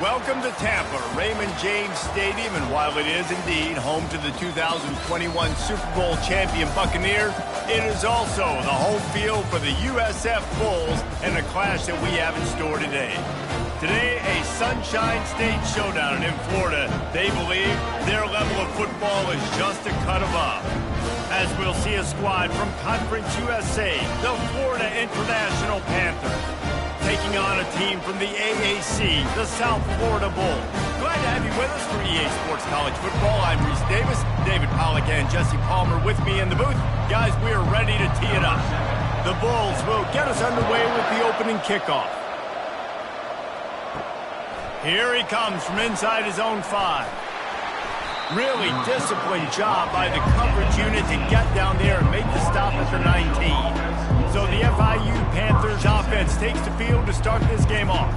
Welcome to Tampa, Raymond James Stadium, and while it is indeed home to the 2021 Super Bowl champion Buccaneers, it is also the home field for the USF Bulls and a clash that we have in store today. Today, a Sunshine State showdown in Florida. They believe their level of football is just a cut above. As we'll see a squad from Conference USA, the Florida International Panthers, taking on a team from the AAC, the South Florida Bulls. Glad to have you with us for EA Sports College Football. I'm Reese Davis, David Pollack and Jesse Palmer with me in the booth. Guys, we are ready to tee it up. The Bulls will get us underway with the opening kickoff. Here he comes from inside his own 5. Really disciplined job by the coverage unit to get down there and make the stop at the 19. So the FIU Panthers offense takes the field to start this game off.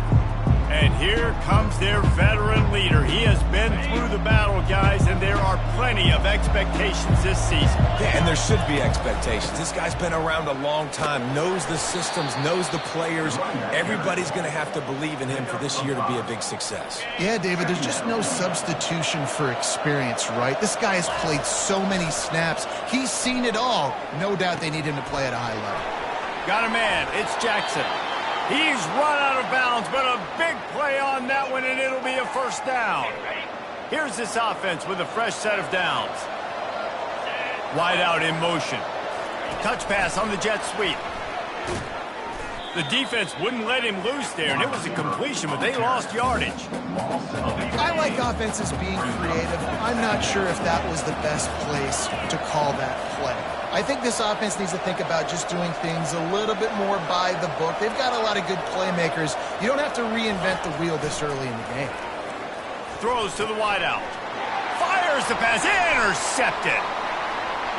And here comes their veteran leader. He has been through the battle, guys, and there are plenty of expectations this season. Yeah, and there should be expectations. This guy's been around a long time, knows the systems, knows the players. Everybody's going to have to believe in him for this year to be a big success. Yeah, David, there's just no substitution for experience, right? This guy has played so many snaps. He's seen it all. No doubt they need him to play at a high level. Got a man. It's Jackson. He's run out of bounds, but a big play on that one, and it'll be a first down. Here's this offense with a fresh set of downs. Wide out in motion. Touch pass on the jet sweep. The defense wouldn't let him loose there, and it was a completion, but they lost yardage. I like offenses being creative. I'm not sure if that was the best place to call that play. I think this offense needs to think about just doing things a little bit more by the book. They've got a lot of good playmakers. You don't have to reinvent the wheel this early in the game. Throws to the wideout. Fires the pass. Intercepted.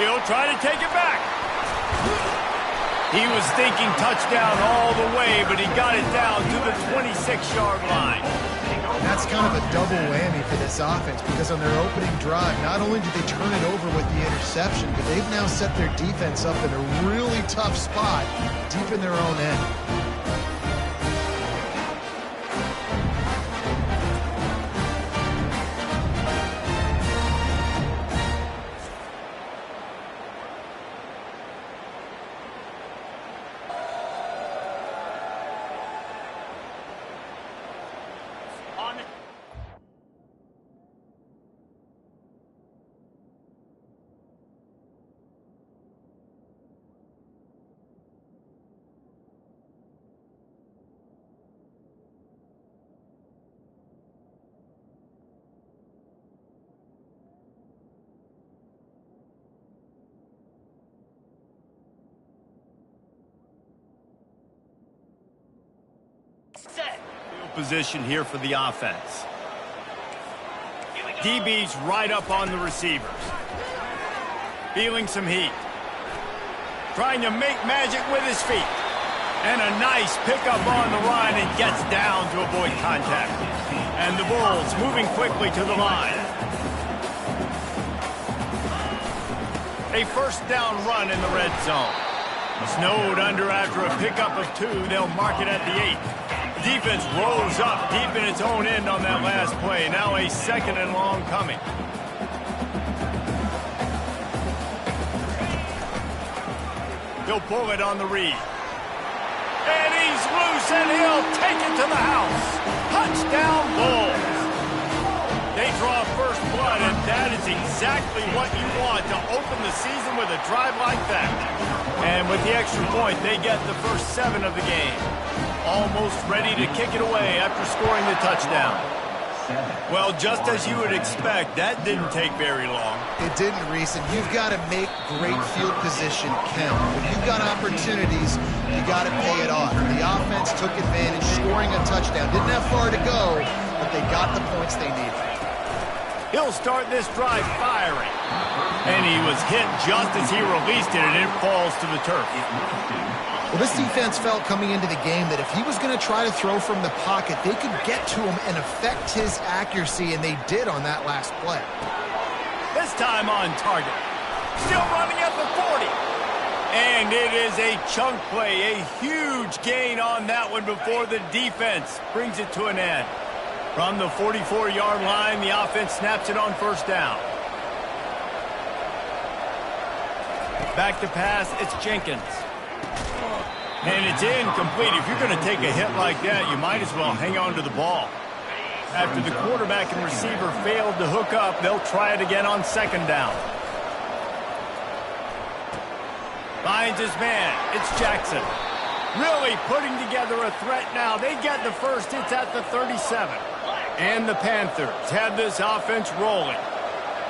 He'll try to take it back. He was thinking touchdown all the way, but he got it down to the 26-yard line. That's kind of a double whammy for this offense because on their opening drive, not only did they turn it over with the interception, but they've now set their defense up in a really tough spot deep in their own end. Set. Position here for the offense. DB's right up on the receivers. Feeling some heat. Trying to make magic with his feet. And a nice pickup on the line and gets down to avoid contact. And the Bulls moving quickly to the line. A first down run in the red zone. Snowed under after a pickup of 2. They'll mark it at the 8. Defense rolls up deep in its own end on that last play. Now a second and long coming. He'll pull it on the read. And he's loose, and he'll take it to the house. Touchdown, Bulls. They draw first blood, and that is exactly what you want to open the season with a drive like that. And with the extra point, they get the first 7 of the game. Almost ready to kick it away after scoring the touchdown. Well, just as you would expect, that didn't take very long. It didn't, Reese, and you've got to make great field position count. When you've got opportunities, you got to pay it off. The offense took advantage, scoring a touchdown. Didn't have far to go, but they got the points they needed. He'll start this drive firing. And he was hit just as he released it, and it falls to the turf. Well, this defense felt coming into the game that if he was going to try to throw from the pocket, they could get to him and affect his accuracy, and they did on that last play. This time on target. Still running at the 40. And it is a chunk play, a huge gain on that one before the defense brings it to an end. From the 44-yard line, the offense snaps it on first down. Back to pass, it's Jenkins. And it's incomplete. If you're going to take a hit like that, you might as well hang on to the ball. After the quarterback and receiver failed to hook up, they'll try it again on second down. Finds his man. It's Jackson. Really putting together a threat now. They get the first. It's at the 37. And the Panthers have this offense rolling.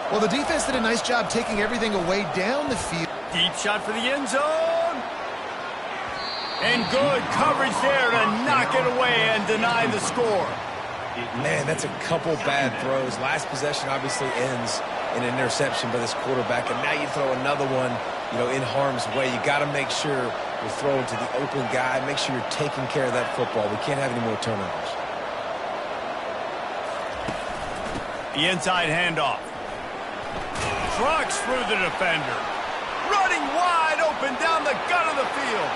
Well, the defense did a nice job taking everything away down the field. Deep shot for the end zone. And good coverage there to knock it away and deny the score. Man, that's a couple bad throws. Last possession obviously ends in an interception by this quarterback, and now you throw another one, in harm's way. You got to make sure you're throwing to the open guy. Make sure you're taking care of that football. We can't have any more turnovers. The inside handoff. Trucks through the defender. Running wide open down the gut of the field.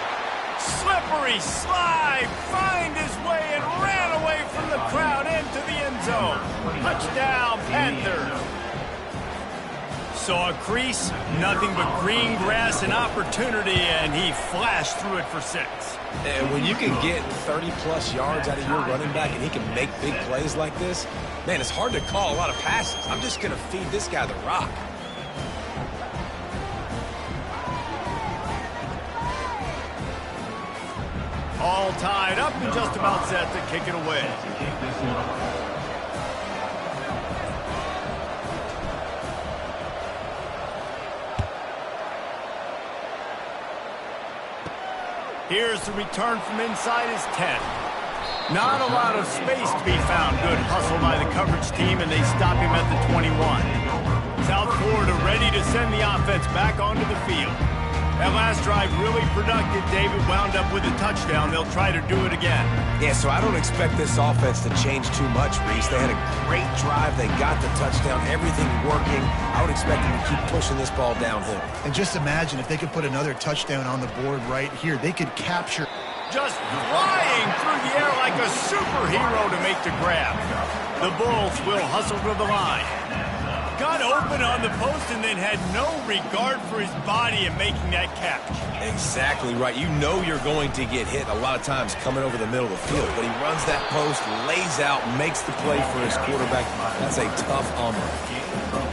Slippery slide. Find his way and ran away from the crowd into the end zone. Touchdown, Panthers. Saw a crease, nothing but green grass and opportunity, and he flashed through it for 6. And when you can get 30-plus yards out of your running back and he can make big plays like this, man, it's hard to call a lot of passes. I'm just going to feed this guy the rock. All tied up and just about set to kick it away. Here's the return from inside his 10. Not a lot of space to be found. Good hustle by the coverage team, and they stop him at the 21. South Florida ready to send the offense back onto the field. That last drive really productive. David wound up with a touchdown. They'll try to do it again. Yeah, so I don't expect this offense to change too much, Reese. They had a great drive. They got the touchdown. Everything working. I would expect them to keep pushing this ball downhill. And just imagine if they could put another touchdown on the board right here. They could capture. Just flying through the air like a superhero to make the grab. The Bulls will hustle to the line. Got open on the post and then had no regard for his body in making that catch. Exactly right. You know you're going to get hit a lot of times coming over the middle of the field, but he runs that post, lays out, makes the play for his quarterback. That's a tough armor.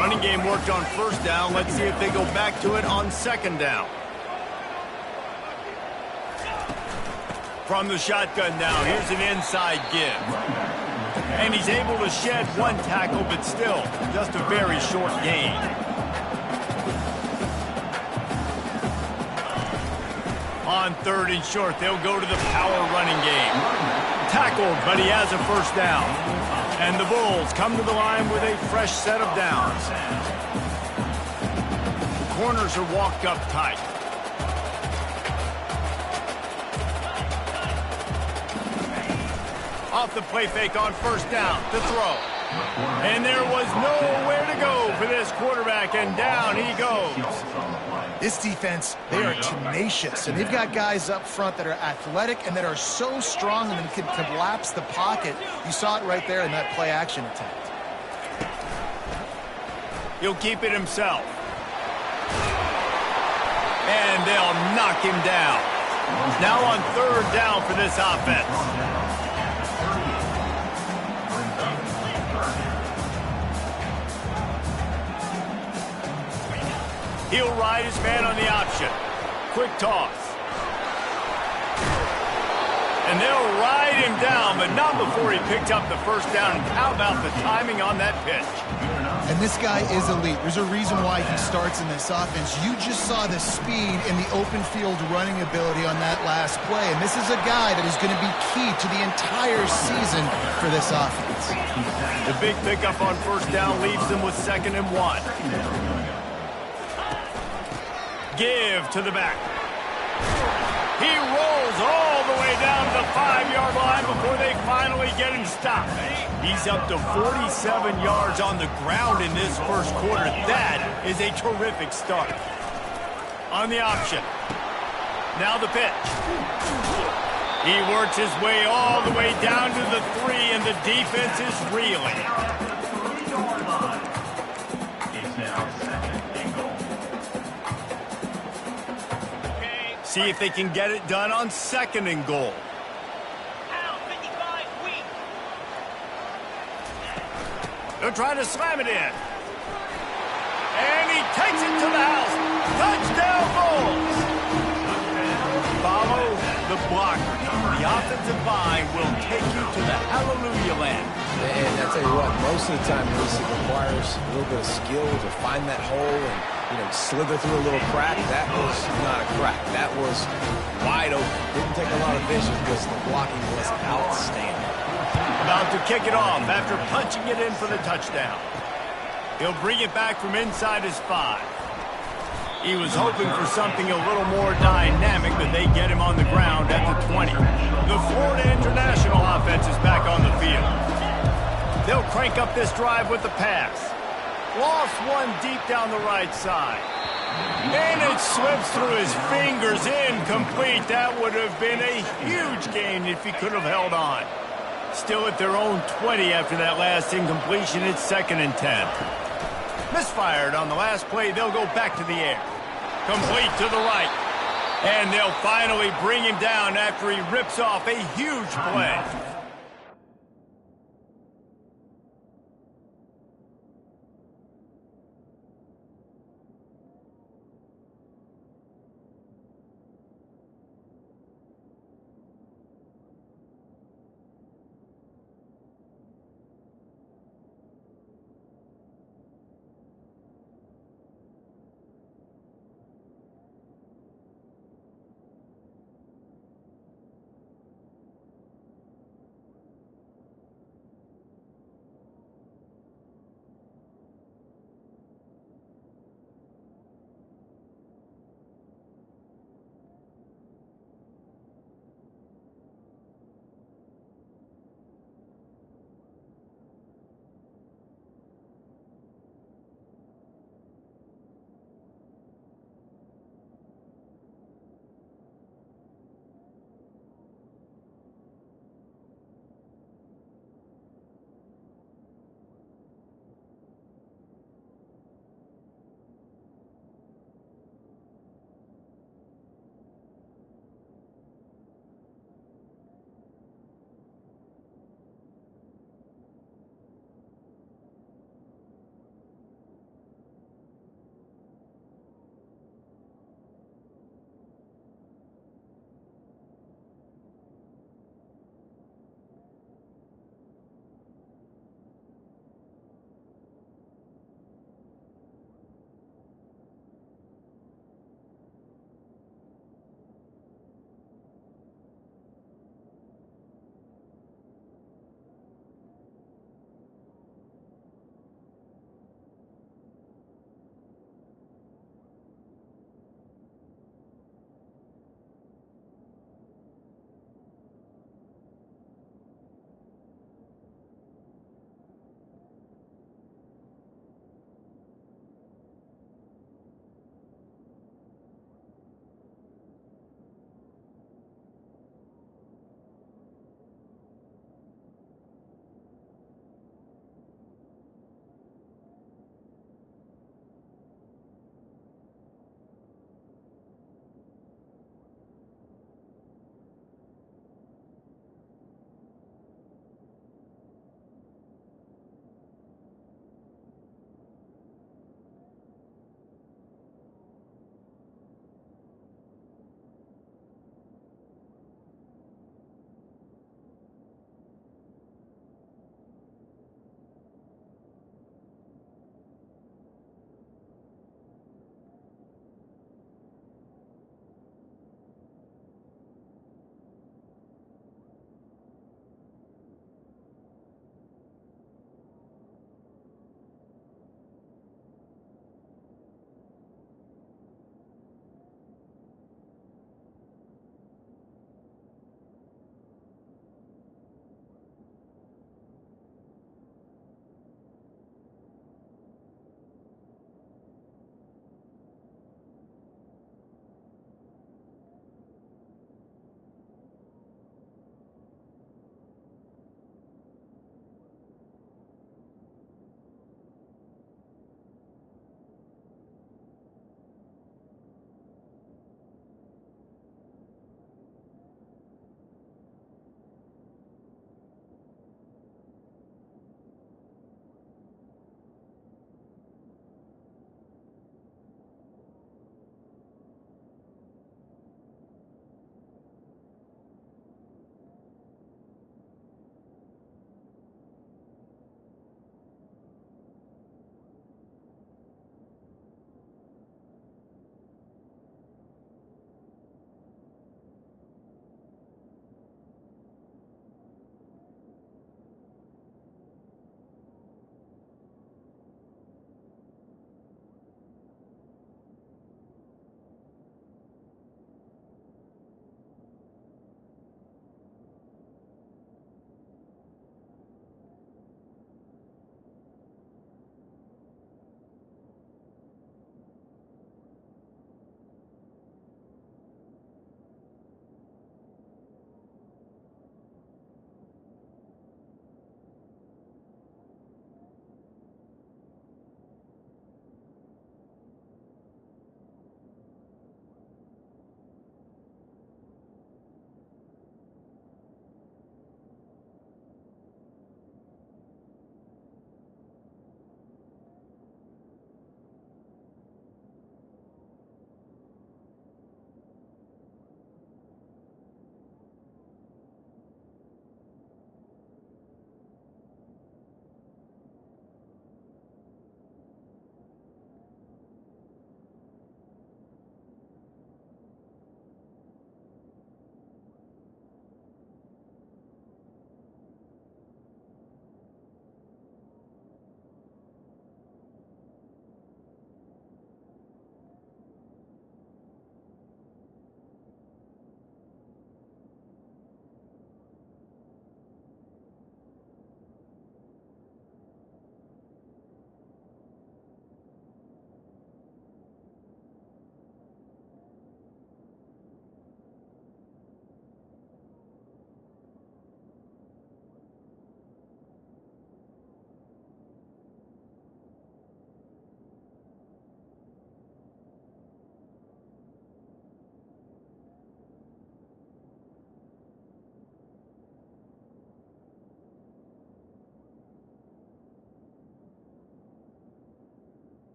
Running game worked on first down. Let's see if they go back to it on second down. From the shotgun now, here's an inside give. And he's able to shed one tackle, but still, just a very short gain. On third and short, they'll go to the power running game. Tackled, but he has a first down. And the Bulls come to the line with a fresh set of downs. The corners are walked up tight. Off the play fake on first down to throw. And there was nowhere to go for this quarterback, and down he goes. This defense, they are tenacious, and they've got guys up front that are athletic and that are so strong and can collapse the pocket. You saw it right there in that play-action attempt. He'll keep it himself. And they'll knock him down. Now on third down for this offense. He'll ride his man on the option. Quick toss. And they'll ride him down, but not before he picked up the first down. And how about the timing on that pitch? And this guy is elite. There's a reason why he starts in this offense. You just saw the speed and the open field running ability on that last play. And this is a guy that is going to be key to the entire season for this offense. The big pickup on first down leaves them with 2nd and 1. Give to the back. He rolls all the way down to the 5-yard line before they finally get him stopped. He's up to 47 yards on the ground in this first quarter. That is a terrific start. On the option. Now the pitch. He works his way all the way down to the 3, and the defense is reeling. See if they can get it done on 2nd and goal. They'll try to slam it in. And he takes it to the house. Touchdown, Bulls! Follow the blocker. The offensive line will take you to the hallelujah land. And I tell you what, most of the time, Reese, it requires a little bit of skill to find that hole and, slither through a little crack. That was not a crack. That was wide open. Didn't take a lot of vision because the blocking was outstanding. About to kick it off after punching it in for the touchdown. He'll bring it back from inside his 5. He was hoping for something a little more dynamic, but they get him on the ground at the 20. The Florida International offense is back on the field. They'll crank up this drive with the pass. Lost one deep down the right side. And it slips through his fingers, incomplete. That would have been a huge gain if he could have held on. Still at their own 20 after that last incompletion. It's 2nd and 10. Misfired on the last play. They'll go back to the air. Complete to the right. And they'll finally bring him down after he rips off a huge play.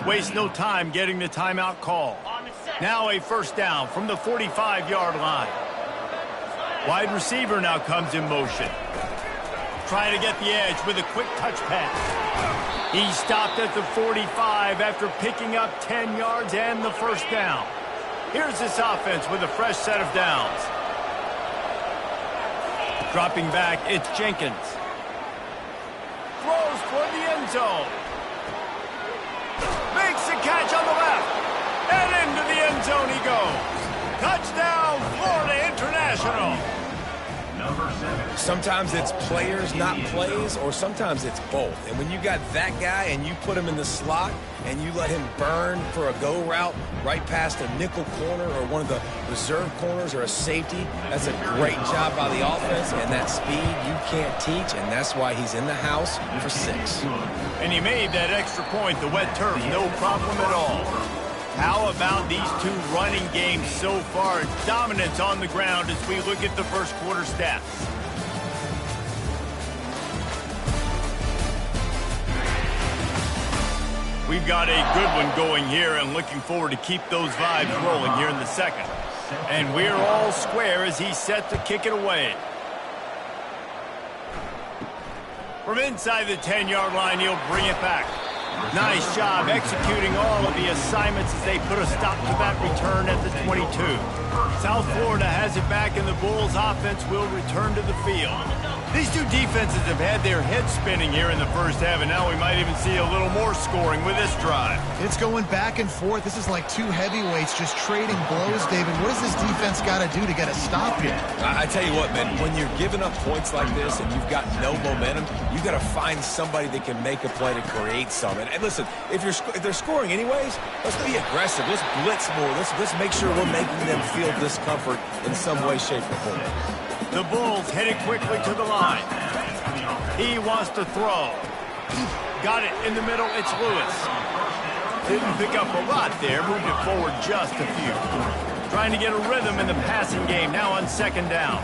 Waste no time getting the timeout call. Now a first down from the 45-yard line. Wide receiver now comes in motion. Trying to get the edge with a quick touch pass. He stopped at the 45 after picking up 10 yards and the first down. Here's this offense with a fresh set of downs. Dropping back, it's Jenkins. Throws toward the end zone. Makes the catch on the left. And into the end zone he goes. Touchdown, Florida International. Sometimes it's players, not plays, or sometimes it's both. And when you got that guy and you put him in the slot and you let him burn for a go route right past a nickel corner or one of the reserve corners or a safety, that's a great job by the offense, and that speed you can't teach, and that's why he's in the house for 6. And he made that extra point, the wet turf, no problem at all. How about these two running games so far? Dominance on the ground as we look at the first quarter stats. We've got a good one going here and looking forward to keep those vibes rolling here in the second. And we're all square as he's set to kick it away. From inside the 10-yard line, he'll bring it back. Nice job executing all of the assignments as they put a stop to that return at the 22. South Florida has it back, and the Bulls offense will return to the field. These two defenses have had their heads spinning here in the first half, and now we might even see a little more scoring with this drive. It's going back and forth. This is like two heavyweights just trading blows, David. What does this defense got to do to get a stop here? I tell you what, man, when you're giving up points like this and you've got no momentum, you got to find somebody that can make a play to create some. And listen, if they're scoring anyways, let's be aggressive. Let's blitz more. Let's make sure we're making them feel discomfort in some way, shape, or form. The Bulls headed quickly to the line. He wants to throw. Got it in the middle. It's Lewis. Didn't pick up a lot there. Moved it forward just a few. Trying to get a rhythm in the passing game. Now on second down.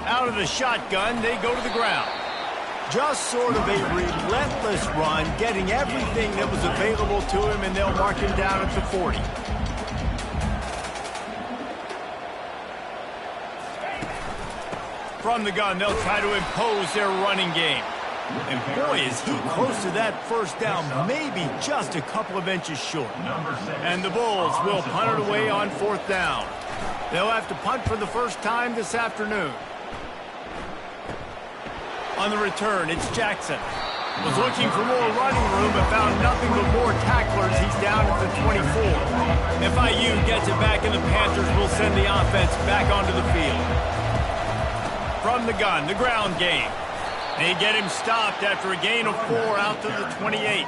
Out of the shotgun, they go to the ground. Just sort of a relentless run, getting everything that was available to him, and they'll mark him down at the 40. From the gun, they'll try to impose their running game. And boy, is he close to that first down, maybe just a couple of inches short. And the Bulls will punt it away on fourth down. They'll have to punt for the first time this afternoon. On the return, it's Jackson. Was looking for more running room, but found nothing but more tacklers. He's down at the 24. FIU gets it back, and the Panthers will send the offense back onto the field. From the gun, the ground game. They get him stopped after a gain of 4 out to the 28.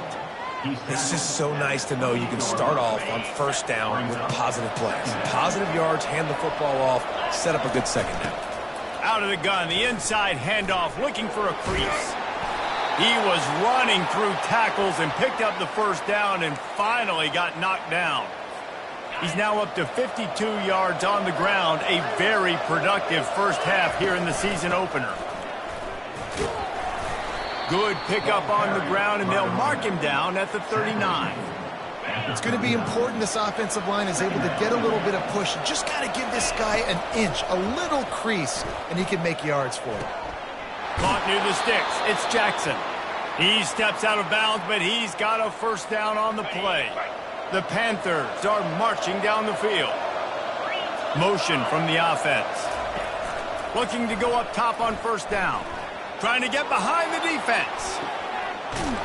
It's just so nice to know you can start off on first down with positive plays. Positive yards, hand the football off, set up a good second down. Out of the gun, the inside handoff, looking for a crease. He was running through tackles and picked up the first down and finally got knocked down. He's now up to 52 yards on the ground, a very productive first half here in the season opener. Good pickup on the ground, and they'll mark him down at the 39. It's going to be important this offensive line is able to get a little bit of push. Just got to give this guy an inch, a little crease, and he can make yards for it. Caught near the sticks. It's Jackson. He steps out of bounds, but he's got a first down on the play. The Panthers are marching down the field. Motion from the offense. Looking to go up top on first down. Trying to get behind the defense.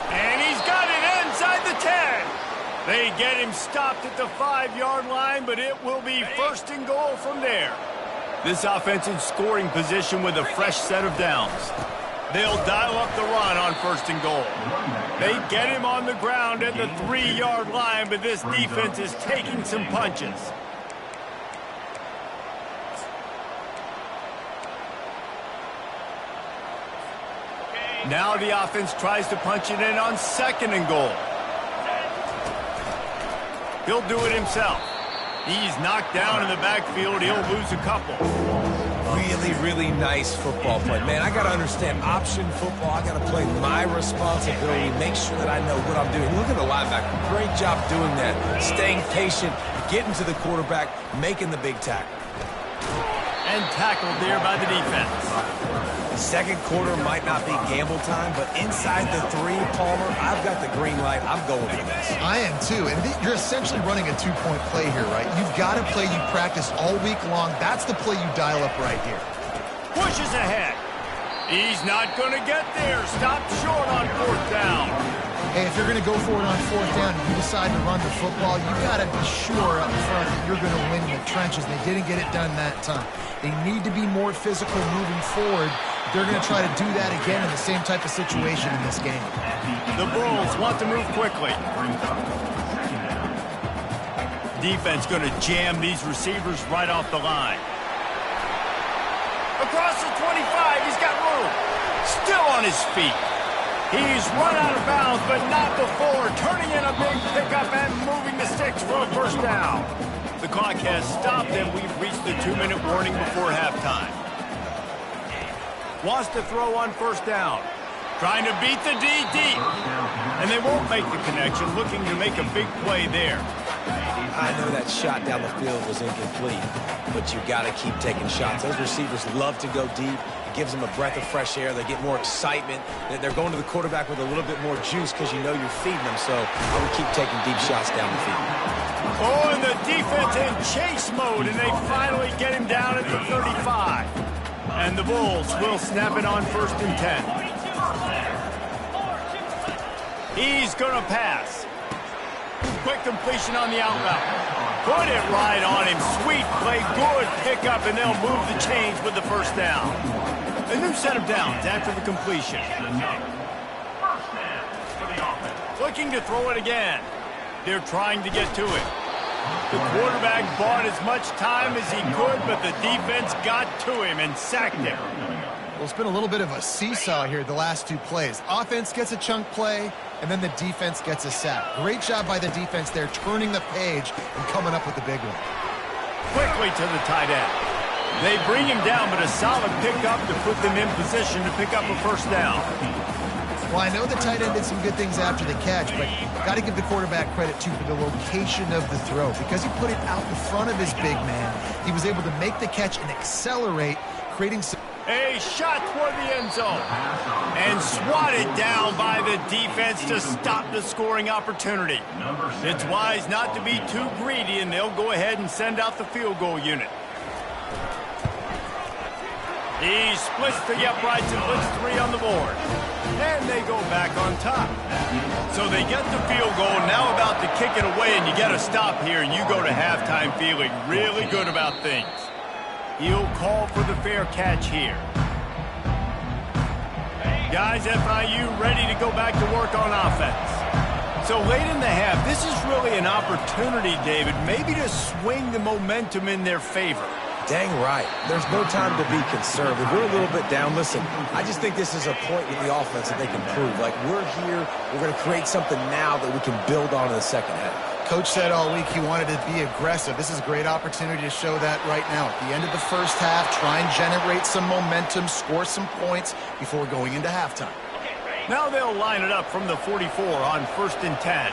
And he's got it inside the 10. They get him stopped at the 5-yard line, but it will be first and goal from there. This offense in scoring position with a fresh set of downs. They'll dial up the run on first and goal. They get him on the ground at the 3-yard line, but this defense is taking some punches. Now the offense tries to punch it in on second and goal. He'll do it himself. He's knocked down in the backfield. He'll lose a couple. Really, really nice football play. Man, I got to understand option football. I got to play my responsibility, make sure that I know what I'm doing. Look at the linebacker. Great job doing that. Staying patient, getting to the quarterback, making the big tackle. And tackled there by the defense. Second quarter might not be gamble time, but inside the 3, Palmer, I've got the green light. I'm going for this. I am too, and you're essentially running a 2-point play here, right? You've got to play you practice all week long. That's the play you dial up right here. Pushes ahead. He's not going to get there. Stopped short on 4th down. Hey, if you're going to go for it on 4th down and you decide to run the football, you got to be sure up front that you're going to win in the trenches. They didn't get it done that time. They need to be more physical moving forward. They're going to try to do that again in the same type of situation in this game. The Bulls want to move quickly. Defense going to jam these receivers right off the line. Across the 25, he's got room. Still on his feet. He's run out of bounds, but not before. Turning in a big pickup and moving the sticks for a 1st down. The clock has stopped, and we've reached the 2-minute warning before halftime. Wants to throw on 1st down. Trying to beat the D deep. And they won't make the connection, looking to make a big play there. I know that shot down the field was incomplete, but you got to keep taking shots. Those receivers love to go deep. It gives them a breath of fresh air. They get more excitement. They're going to the quarterback with a little bit more juice because you know you're feeding them. So I would keep taking deep shots down the field. Oh, and the defense in chase mode, and they finally get him down at the 35. And the Bulls will snap it on 1st and 10. He's going to pass. Quick completion on the out route. Put it right on him. Sweet play, good pickup, and they'll move the chains with the 1st down. A new set of downs after the completion. Looking to throw it again. They're trying to get to it. The quarterback bought as much time as he could, but the defense got to him and sacked him. Well, it's been a little bit of a seesaw here the last 2 plays. Offense gets a chunk play, and then the defense gets a sack. Great job by the defense there, turning the page and coming up with the big one. Quickly to the tight end. They bring him down, but a solid pickup to put them in position to pick up a 1st down. Well, I know the tight end did some good things after the catch, but got to give the quarterback credit, too, for the location of the throw. Because he put it out in front of his big man, he was able to make the catch and accelerate, creating some... A shot toward the end zone. And swatted down by the defense to stop the scoring opportunity. It's wise not to be too greedy, and they'll go ahead and send out the field goal unit. He splits the uprights and puts 3 on the board. And they go back on top. So they get the field goal, now about to kick it away, and you get a stop here, and you go to halftime feeling really good about things. He'll call for the fair catch here. Guys, FIU ready to go back to work on offense. So late in the half, this is really an opportunity, David, maybe to swing the momentum in their favor. Dang right. There's no time to be conservative. We're a little bit down. Listen, I just think this is a point in the offense that they can prove. Like, we're here, we're going to create something now that we can build on in the second half. Coach said all week he wanted to be aggressive. This is a great opportunity to show that right now. At the end of the 1st half, try and generate some momentum, score some points before going into halftime. Now they'll line it up from the 44 on 1st and 10.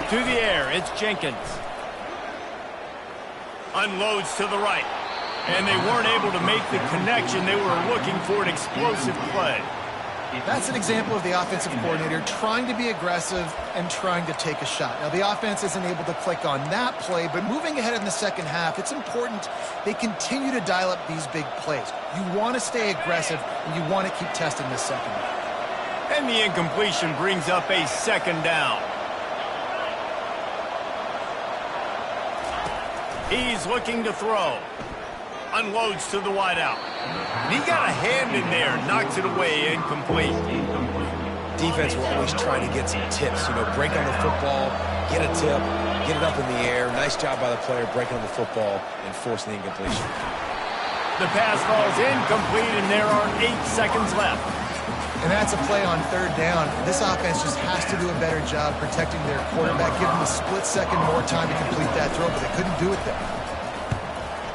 To the air, it's Jenkins. Unloads to the right. And they weren't able to make the connection. They were looking for an explosive play. That's an example of the offensive coordinator trying to be aggressive and trying to take a shot. Now, the offense isn't able to click on that play, but moving ahead in the second half, it's important they continue to dial up these big plays. You want to stay aggressive, and you want to keep testing this second half. And the incompletion brings up a 2nd down. He's looking to throw. Unloads to the wideout. He got a hand in there, knocks it away, incomplete. Defense will always try to get some tips, break on the football, get a tip, get it up in the air. Nice job by the player breaking on the football and forcing the incompletion. The pass falls incomplete, and there are 8 seconds left. And that's a play on 3rd down. This offense just has to do a better job protecting their quarterback, give them a split second more time to complete that throw, but they couldn't do it there.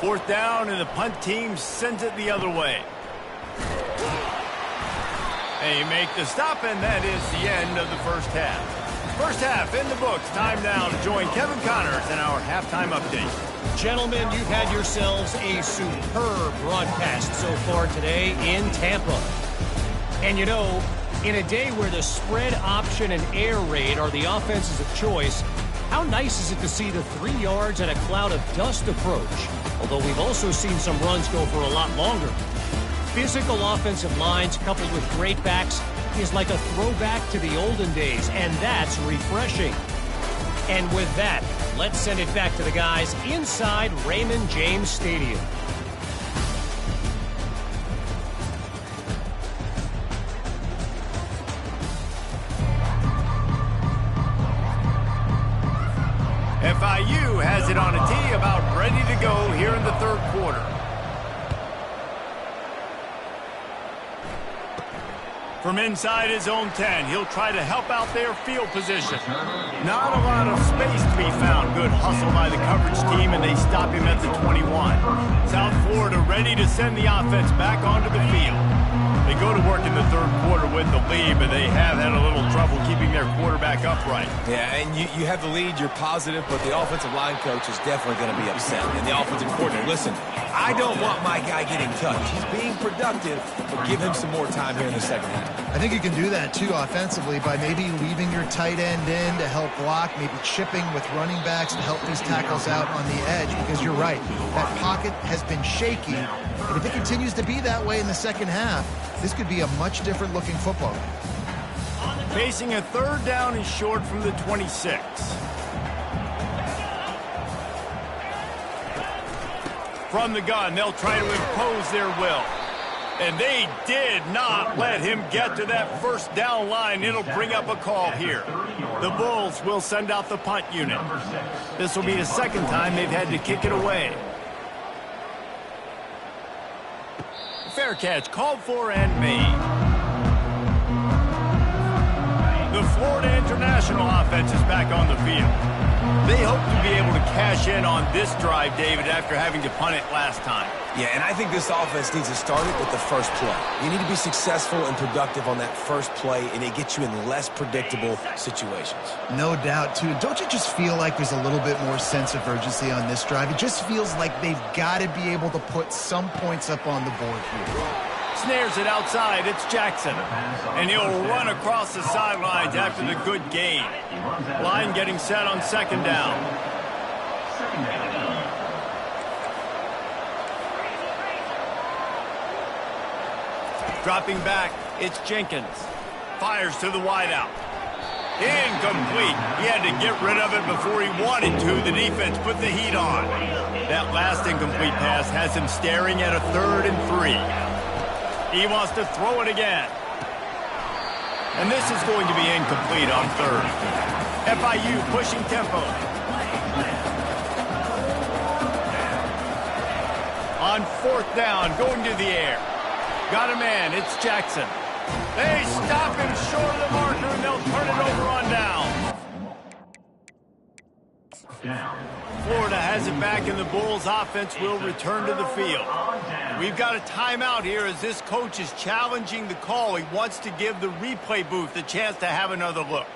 4th down, and the punt team sends it the other way. They make the stop, and that is the end of the first half. First half in the books. Time now to join Kevin Connors in our halftime update. Gentlemen, you've had yourselves a superb broadcast so far today in Tampa. And you know, in a day where the spread option and air raid are the offenses of choice, how nice is it to see the 3 yards and a cloud of dust approach? Although we've also seen some runs go for a lot longer. Physical offensive lines coupled with great backs is like a throwback to the olden days, and that's refreshing. And with that, let's send it back to the guys inside Raymond James Stadium. FIU has it on a tee, about ready to go here in the 3rd quarter. From inside his own 10, he'll try to help out their field position. Not a lot of space to be found. Good hustle by the coverage team, and they stop him at the 21. South Florida ready to send the offense back onto the field. They go to work in the 3rd quarter with the lead, but they have had a little trouble keeping their quarterback upright. Yeah, and you have the lead, you're positive, but the offensive line coach is definitely going to be upset. And the offensive coordinator, listen, I don't want my guy getting touched. He's being productive, but give him some more time here in the second half. I think you can do that, too, offensively, by maybe leaving your tight end in to help block, maybe chipping with running backs to help these tackles out on the edge, because you're right. That pocket has been shaky, and if it continues to be that way in the second half, this could be a much different looking football game. Facing a 3rd down and short from the 26. From the gun, they'll try to impose their will. And they did not let him get to that 1st down line. It'll bring up a call here. The Bulls will send out the punt unit. This will be the 2nd time they've had to kick it away. Fair catch called for and made. The Florida International offense is back on the field. They hope to be able to cash in on this drive, David, after having to punt it last time. Yeah, and I think this offense needs to start it with the first play. You need to be successful and productive on that first play, and it gets you in less predictable situations. No doubt, too. Don't you just feel like there's a little bit more sense of urgency on this drive? It just feels like they've got to be able to put some points up on the board here. Snares it outside. It's Jackson. And he'll run across the sidelines after the good gain. Line getting set on 2nd down. Dropping back, it's Jenkins. Fires to the wideout. Incomplete. He had to get rid of it before he wanted to. The defense put the heat on. That last incomplete pass has him staring at a 3rd and 3. He wants to throw it again. And this is going to be incomplete on 3rd. FIU pushing tempo. On 4th down, going to the air. Got a man, it's Jackson. They stop him short of the marker, and they'll turn it over on down. Florida has it back, and the Bulls offense will return to the field. We've got a timeout here as this coach is challenging the call. He wants to give the replay booth a chance to have another look.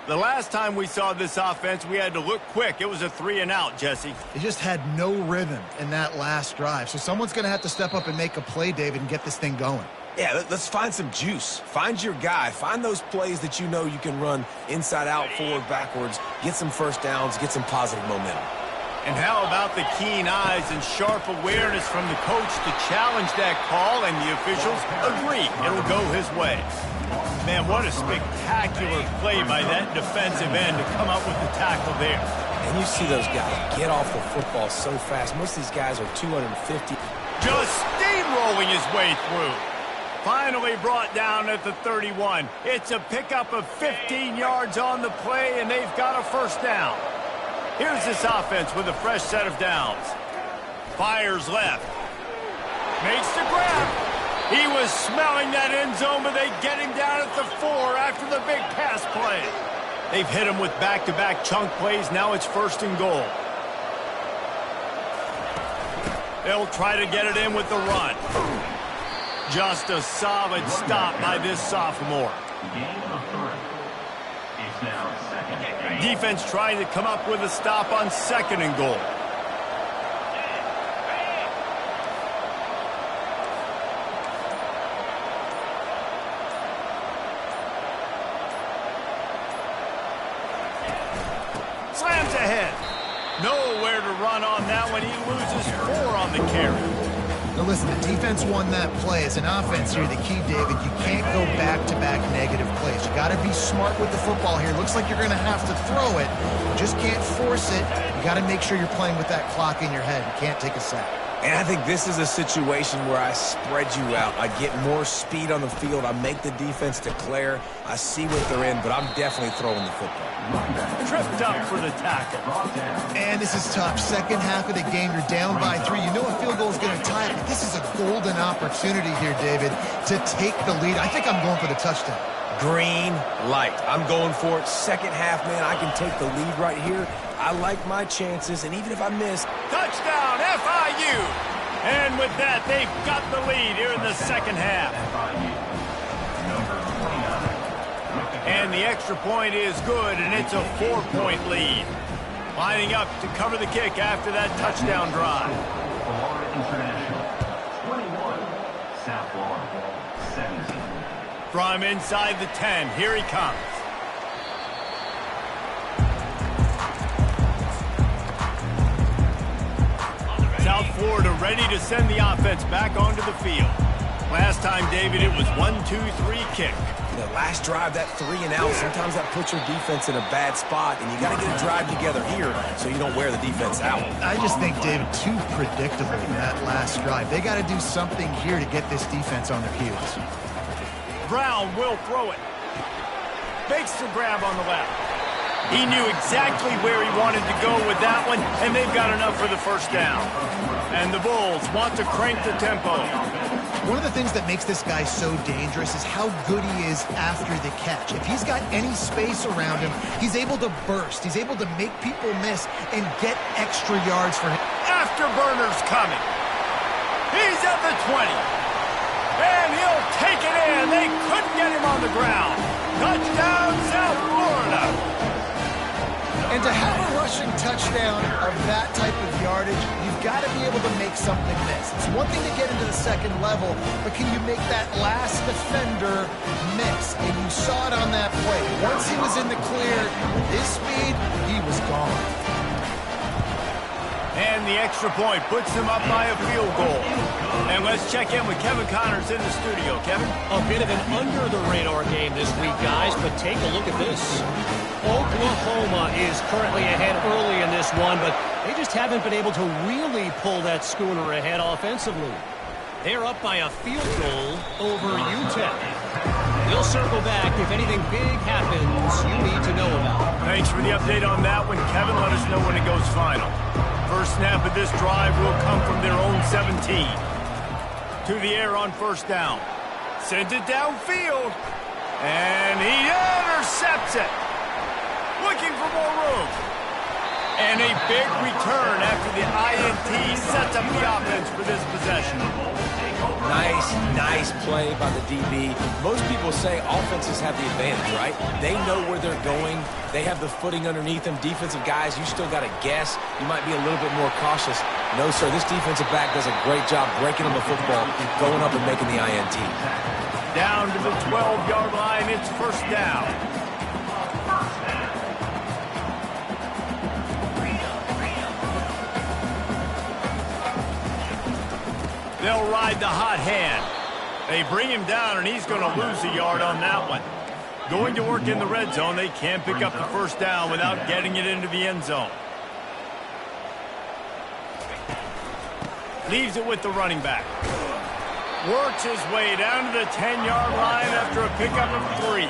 The last time we saw this offense, we had to look quick. It was a 3 and out, Jesse. They just had no rhythm in that last drive. So someone's going to have to step up and make a play, David, and get this thing going. Yeah, let's find some juice. Find your guy. Find those plays that you know you can run inside out, forward, backwards. Get some 1st downs. Get some positive momentum. And how about the keen eyes and sharp awareness from the coach to challenge that call, and the officials agree it'll go his way. Man, what a spectacular play by that defensive end to come up with the tackle there. And you see those guys get off the football so fast. Most of these guys are 250. Just steamrolling his way through. Finally brought down at the 31. It's a pickup of 15 yards on the play, and they've got a 1st down. Here's this offense with a fresh set of downs. Fires left. Makes the grab. He was smelling that end zone, but they get him down at the 4 after the big pass play. They've hit him with back-to-back chunk plays. Now it's 1st and goal. They'll try to get it in with the run. Just a solid stop by this sophomore. Defense trying to come up with a stop on 2nd and goal. Slams ahead. Nowhere to run on that one. He loses 4 on the carry. Now listen, the defense won that play. As an offense here, the key, David, you can't go back-to-back negative plays. You got to be smart with the football here. Looks like you're going to have to throw it. You just can't force it. You got to make sure you're playing with that clock in your head. You can't take a sack. And I think this is a situation where I spread you out. I get more speed on the field. I make the defense declare. I see what they're in, but I'm definitely throwing the football. Tripped up for the tackle. And this is tough. Second half of the game, you're down by 3. You know a field goal is going to tie it, but this is a golden opportunity here, David, to take the lead. I think I'm going for the touchdown. Green light. I'm going for it. Second half, man, I can take the lead right here. I like my chances, and even if I miss... Touchdown, FIU! And with that, they've got the lead here in the second half. And the extra point is good, and it's a 4-point lead. Lining up to cover the kick after that touchdown drive. Florida International, 21, South Florida, 17. From inside the 10, here he comes. South Florida ready to send the offense back onto the field. Last time, David, it was 1-2-3 kick. The last drive, that 3 and out, sometimes that puts your defense in a bad spot, and you got to get a drive together here so you don't wear the defense out. I just think, David, too predictable in that last drive. They got to do something here to get this defense on their heels. Brown will throw it. Makes the grab on the left. He knew exactly where he wanted to go with that one, and they've got enough for the first down. And the Bulls want to crank the tempo. One of the things that makes this guy so dangerous is how good he is after the catch. If he's got any space around him, he's able to burst. He's able to make people miss and get extra yards for him. Afterburner's coming. He's at the 20. And he'll take it in. They couldn't get him on the ground. Touchdown, South Florida. And to have a rushing touchdown of that type of yardage, you've got to be able to make something miss. It's one thing to get into the second level, but can you make that last defender miss? And you saw it on that play. Once he was in the clear, with his speed, he was gone. And the extra point puts them up by a field goal. And let's check in with Kevin Connors in the studio. Kevin? A bit of an under-the-radar game this week, guys, but take a look at this. Oklahoma is currently ahead early in this one, but they just haven't been able to really pull that schooner ahead offensively. They're up by a field goal over UTEP. They'll circle back if anything big happens you need to know about. Thanks for the update on that one, Kevin. Let us know when it goes final. First snap of this drive will come from their own 17. To the air on first down. Sends it downfield. And he intercepts it. Looking for more room. And a big return after the INT sets up the offense for this possession. Nice play by the DB. Most people say offenses have the advantage, right? They know where they're going. They have the footing underneath them. Defensive guys, you still got to guess. You might be a little bit more cautious. No, sir, this defensive back does a great job breaking them the football, going up and making the INT. Down to the 12-yard line, it's first down. They'll ride the hot hand. They bring him down, and he's going to lose a yard on that one. Going to work in the red zone. They can't pick up the first down without getting it into the end zone. Leaves it with the running back. Works his way down to the 10-yard line after a pickup of 3.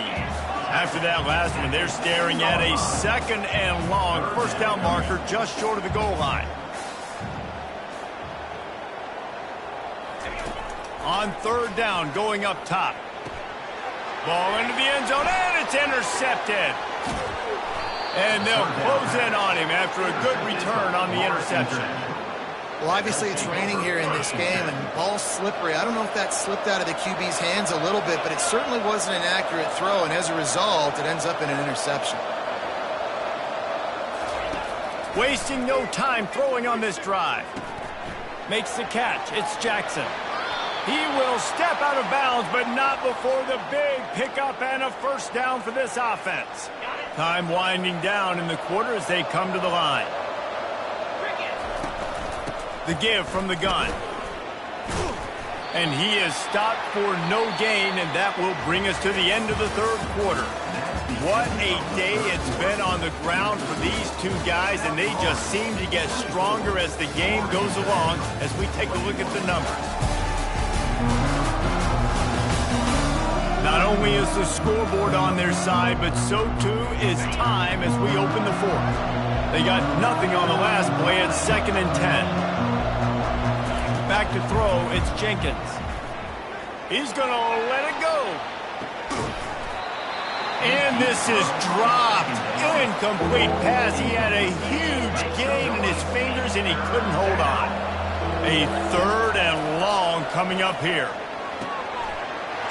After that last one, they're staring at a second and long first down marker just short of the goal line. On third down, going up top. Ball into the end zone, and it's intercepted. And they'll close in on him after a good return on the interception. Well, obviously it's raining here in this game, and the ball's slippery. I don't know if that slipped out of the QB's hands a little bit, but it certainly wasn't an accurate throw, and as a result, it ends up in an interception. Wasting no time throwing on this drive. Makes the catch. It's Jackson. He will step out of bounds, but not before the big pickup and a first down for this offense. Time winding down in the quarter as they come to the line. The give from the gun. And he is stopped for no gain, and that will bring us to the end of the third quarter. What a day it's been on the ground for these two guys, and they just seem to get stronger as the game goes along as we take a look at the numbers. Not only is the scoreboard on their side, but so too is time as we open the fourth. They got nothing on the last play at 2nd and 10. Back to throw, it's Jenkins. He's going to let it go. And this is dropped. Incomplete pass. He had a huge gain in his fingers, and he couldn't hold on. A 3rd and long coming up here.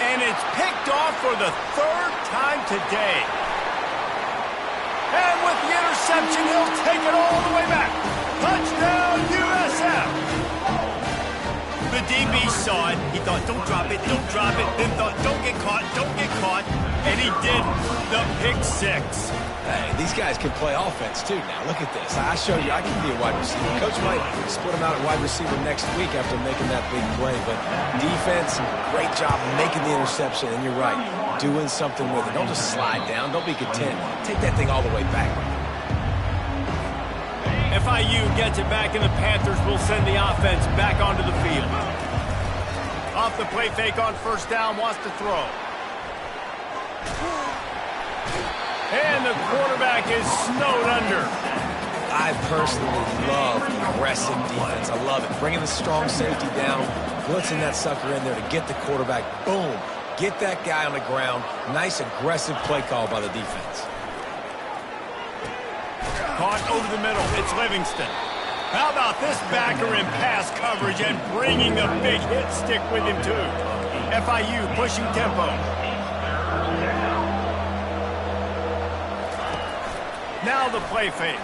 And it's picked off for the 3rd time today. And with the interception, he'll take it all the way back. Touchdown, USF. The DB saw it. He thought, don't drop it, don't drop it. Then thought, don't get caught, don't get caught. And he did the pick 6. Hey, these guys can play offense, too, now. Look at this. I show you I can be a wide receiver. Coach might split him out at wide receiver next week after making that big play. But defense, great job making the interception. And you're right, doing something with it. Don't just slide down. Don't be content. Take that thing all the way back. FIU gets it back, and the Panthers will send the offense back onto the field. Off the play fake on first down, wants to throw. And the quarterback is snowed under. I personally love aggressive defense. I love it. Bringing the strong safety down, blitzing that sucker in there to get the quarterback. Boom. Get that guy on the ground. Nice aggressive play call by the defense. Caught over the middle. It's Livingston. How about this backer in pass coverage and bringing the big hit stick with him, too. FIU pushing tempo. Now the play fake.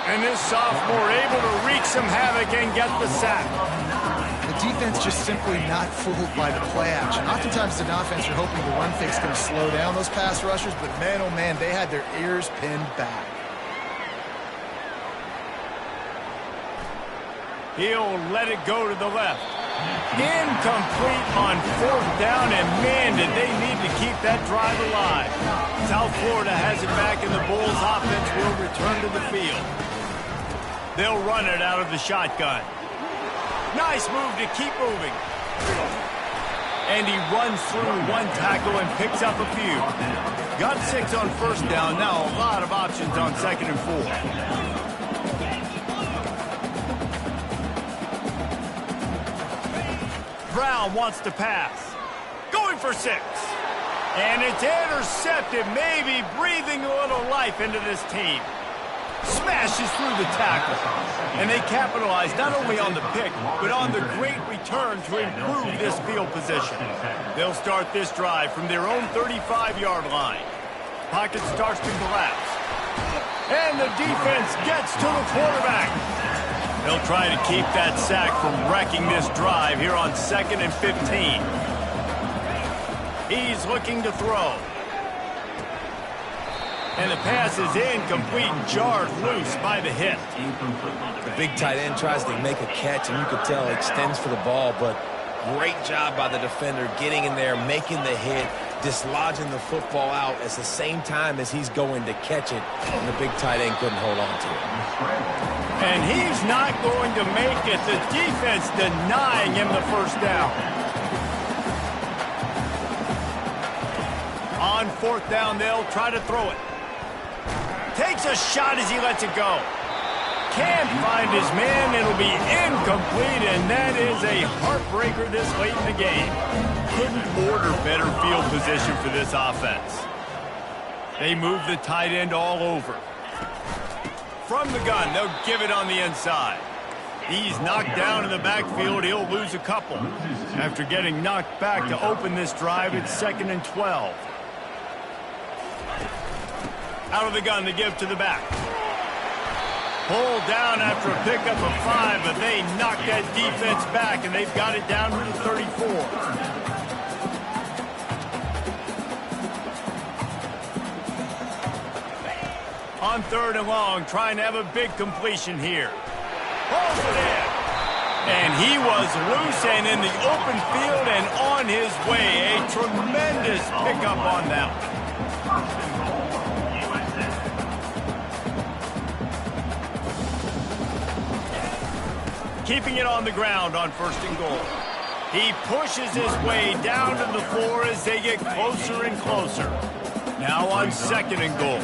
And this sophomore able to wreak some havoc and get the sack. The defense just simply not fooled by the play action. Oftentimes, as an offense, you're hoping the run fake's going to slow down those pass rushers, but man, oh man, they had their ears pinned back. He'll let it go to the left. Incomplete on 4th down, and man, did they need to keep that drive alive. South Florida has it back, and the Bulls offense will return to the field. They'll run it out of the shotgun. Nice move to keep moving. And he runs through one tackle and picks up a few. Got 6 on first down. Now a lot of options on 2nd and 4. Brown wants to pass. Going for 6. And it's intercepted, maybe breathing a little life into this team. Smashes through the tackle. And they capitalize not only on the pick, but on the great return to improve this field position. They'll start this drive from their own 35-yard line. Pocket starts to collapse. And the defense gets to the quarterback. They'll try to keep that sack from wrecking this drive here on 2nd and 15. He's looking to throw. And the pass is incomplete, jarred loose by the hit. The big tight end tries to make a catch, and you could tell he extends for the ball, but great job by the defender getting in there, making the hit, dislodging the football out at the same time as he's going to catch it, and the big tight end couldn't hold on to it. And he's not going to make it. The defense denying him the first down. On 4th down, they'll try to throw it. Takes a shot as he lets it go. Can't find his man. It'll be incomplete, and that is a heartbreaker this late in the game. Couldn't order better field position for this offense. They move the tight end all over. from the gun. They'll give it on the inside. He's knocked down in the backfield. He'll lose a couple. After getting knocked back to open this drive, it's 2nd and 12. Out of the gun to give to the back. Pulled down after a pickup of 5, but they knocked that defense back, and they've got it down to the 34. On 3rd and long, trying to have a big completion here. Pulls it in. And he was loose and in the open field and on his way. A tremendous pickup on that one. Keeping it on the ground on 1st and goal. He pushes his way down to the floor as they get closer and closer. Now on 2nd and goal.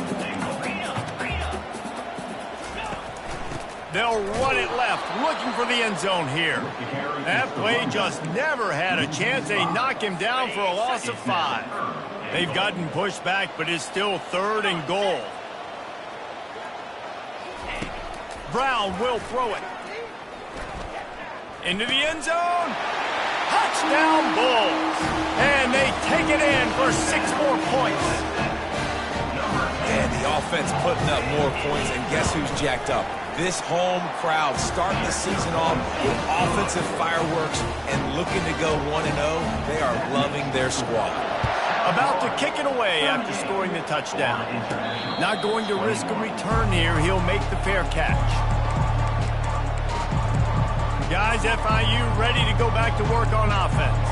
They'll run it left, looking for the end zone here. That play just never had a chance. They knock him down for a loss of 5. They've gotten pushed back, but it's still 3rd and goal. Brown will throw it. Into the end zone. Touchdown Bulls. And they take it in for 6 more points. And the offense putting up more points, and guess who's jacked up? This home crowd starting the season off with offensive fireworks and looking to go 1-0. They are loving their squad. About to kick it away after scoring the touchdown. Not going to risk a return here. He'll make the fair catch. Guys, FIU ready to go back to work on offense.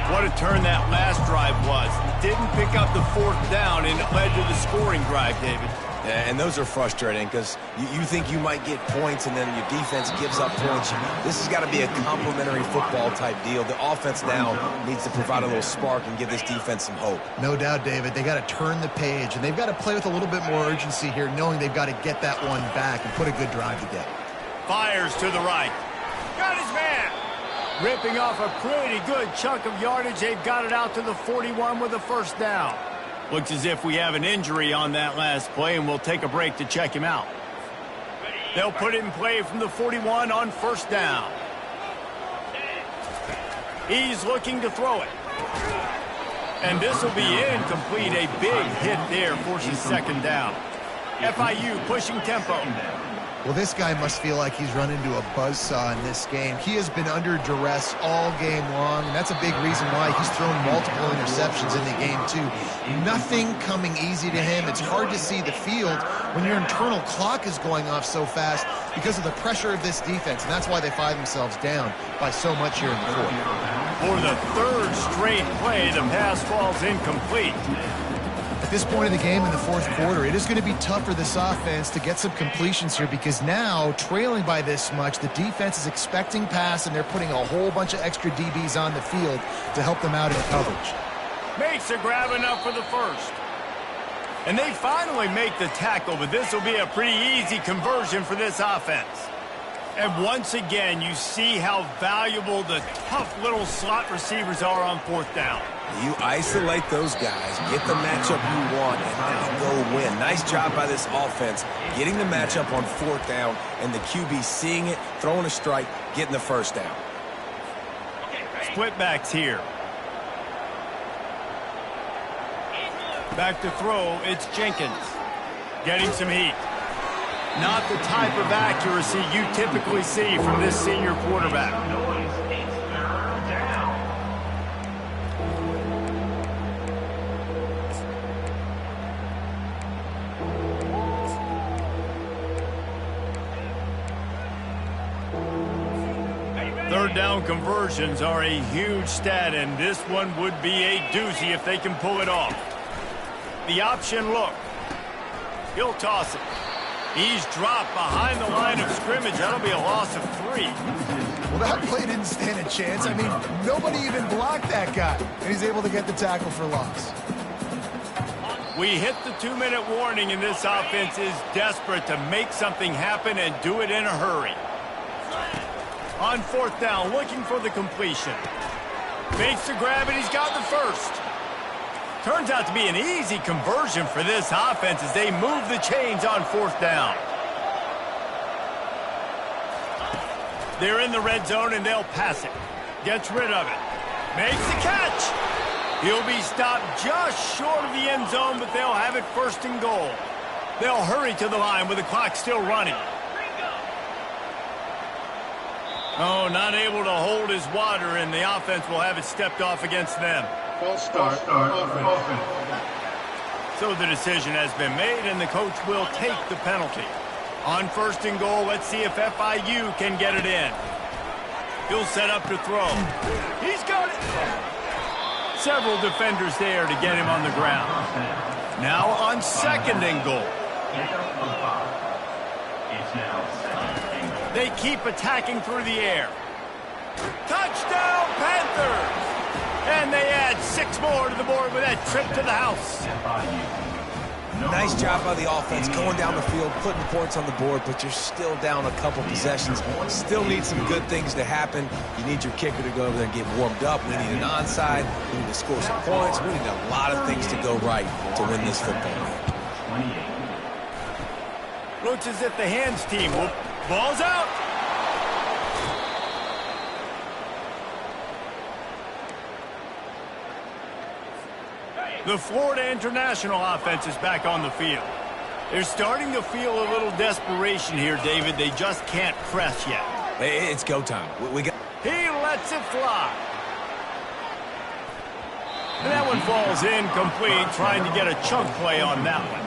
What a turn that last drive was. Didn't pick up the 4th down, and it led to the scoring drive, David. Yeah, and those are frustrating because you think you might get points and then your defense gives up points. This has got to be a complementary football type deal. The offense now needs to provide a little spark and give this defense some hope. No doubt, David. They got to turn the page, and they've got to play with a little bit more urgency here, knowing they've got to get that one back and put a good drive together. Fires to the right. Got his man. Ripping off a pretty good chunk of yardage. They've got it out to the 41 with a 1st down. Looks as if we have an injury on that last play, and we'll take a break to check him out. They'll put it in play from the 41 on 1st down. He's looking to throw it. And this will be incomplete. A big hit there forces 2nd down. FIU pushing tempo. Well, this guy must feel like he's run into a buzzsaw in this game. He has been under duress all game long, and that's a big reason why he's thrown multiple interceptions in the game, too. Nothing coming easy to him. It's hard to see the field when your internal clock is going off so fast because of the pressure of this defense, and that's why they find themselves down by so much here in the 4th. For the 3rd straight play, the pass falls incomplete. At this point in the game in the 4th quarter, it is going to be tough for this offense to get some completions here because now, trailing by this much, the defense is expecting pass, and they're putting a whole bunch of extra DBs on the field to help them out in coverage. Makes a grab enough for the 1st. And they finally make the tackle, but this will be a pretty easy conversion for this offense. And once again, you see how valuable the tough little slot receivers are on 4th down. You isolate those guys, get the matchup you want, and now go win. Nice job by this offense, getting the matchup on 4th down, and the QB seeing it, throwing a strike, getting the 1st down. Split backs here. Back to throw, it's Jenkins. Getting some heat. Not the type of accuracy you typically see from this senior quarterback. Third down conversions are a huge stat, and this one would be a doozy if they can pull it off. The option look. He'll toss it. He's dropped behind the line of scrimmage. That'll be a loss of 3. Well, that play didn't stand a chance. I mean, nobody even blocked that guy, and he's able to get the tackle for loss. We hit the 2-minute warning, and this offense is desperate to make something happen and do it in a hurry. On 4th down, looking for the completion. Makes the grab, and he's got the 1st. Turns out to be an easy conversion for this offense as they move the chains on 4th down. They're in the red zone, and they'll pass it. Gets rid of it. Makes the catch. He'll be stopped just short of the end zone, but they'll have it 1st and goal. They'll hurry to the line with the clock still running. Oh, not able to hold his water, and the offense will have it stepped off against them. False start. Offense. So the decision has been made, and the coach will take the penalty. On 1st and goal, let's see if FIU can get it in. He'll set up to throw. He's got it. Several defenders there to get him on the ground. Now on 2nd and goal. They keep attacking through the air. Touchdown, Panthers! And they add 6 more to the board with that trip to the house. Nice job by the offense going down the field, putting points on the board, but you're still down a couple possessions. Still need some good things to happen. You need your kicker to go over there and get warmed up. We need an onside. We need to score some points. We need a lot of things to go right to win this football game. Looks as if the hands team will... Ball's out. The Florida International offense is back on the field. They're starting to feel a little desperation here, David. They just can't press yet. It's go time. He lets it fly. And that one falls incomplete, trying to get a chunk play on that one.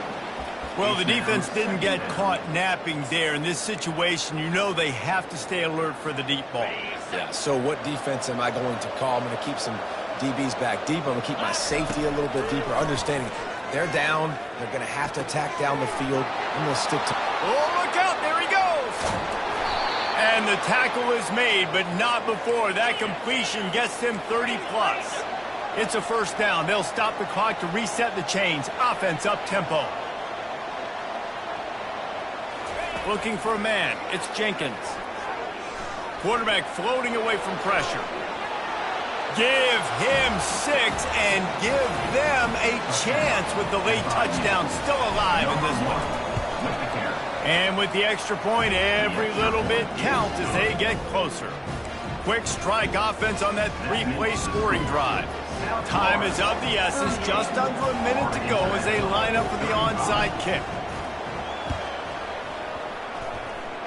Well, the defense didn't get caught napping there. In this situation, you know they have to stay alert for the deep ball. Yeah, so what defense am I going to call? I'm going to keep some DBs back deep. I'm going to keep my safety a little bit deeper, understanding they're down. They're going to have to attack down the field. I'm going to stick to... Oh, look out. There he goes. And the tackle is made, but not before. That completion gets them 30-plus. It's a 1st down. They'll stop the clock to reset the chains. Offense up-tempo. Looking for a man. It's Jenkins. Quarterback floating away from pressure. Give him 6 and give them a chance with the late touchdown still alive in this one. And with the extra point, every little bit counts as they get closer. Quick strike offense on that 3-play scoring drive. Time is of the essence, just under a minute to go as they line up for the onside kick.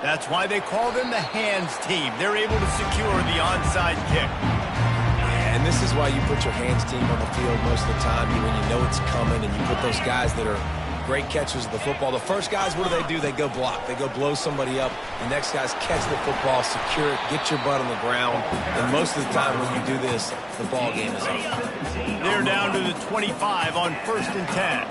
That's why they call them the hands team. They're able to secure the onside kick. And this is why you put your hands team on the field most of the time when you know it's coming, and you put those guys that are great catchers of the football. The first guys, what do? They go block. They go blow somebody up. The next guys catch the football, secure it, get your butt on the ground. And most of the time when you do this, the ball game is over. They're down to the 25 on 1st and 10.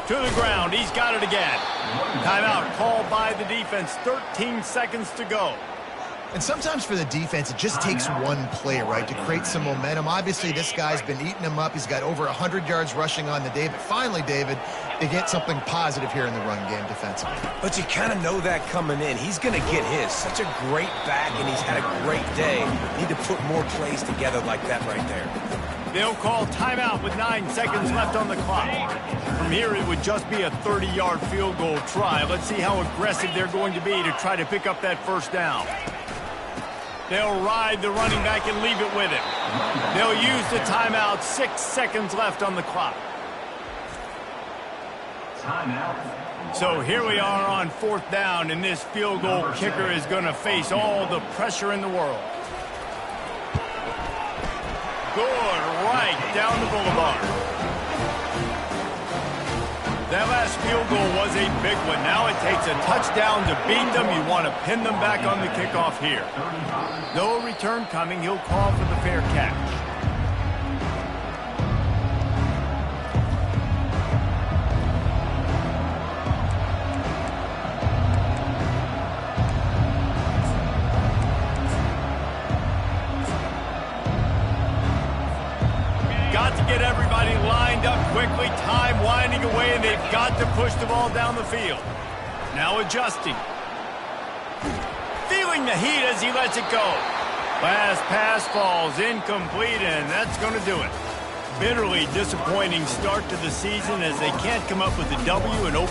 To the ground. He's got it again. Timeout called by the defense. 13 seconds to go. And sometimes for the defense, it just takes one play, right, to create some momentum. Obviously, this guy's been eating them up. He's got over 100 yards rushing on the day. But finally, David, they get something positive here in the run game defensively. But you kind of know that coming in. He's going to get his. Such a great back, and he's had a great day. Need to put more plays together like that right there. They'll call timeout with 9 seconds left on the clock. From here, it would just be a 30-yard field goal try. Let's see how aggressive they're going to be to try to pick up that 1st down. They'll ride the running back and leave it with him. They'll use the timeout. 6 seconds left on the clock. Timeout. So here we are on 4th down, and this field goal kicker is going to face all the pressure in the world. Good, right down the boulevard. That last field goal was a big one. Now it takes a touchdown to beat them. You want to pin them back on the kickoff here. No return coming. He'll call for the fair catch. Got to get everybody lined up quickly. Time winding away, and they've got to push the ball down the field. Now adjusting. Feeling the heat as he lets it go. Last pass falls incomplete, and that's going to do it. bitterly disappointing start to the season as they can't come up with a W and open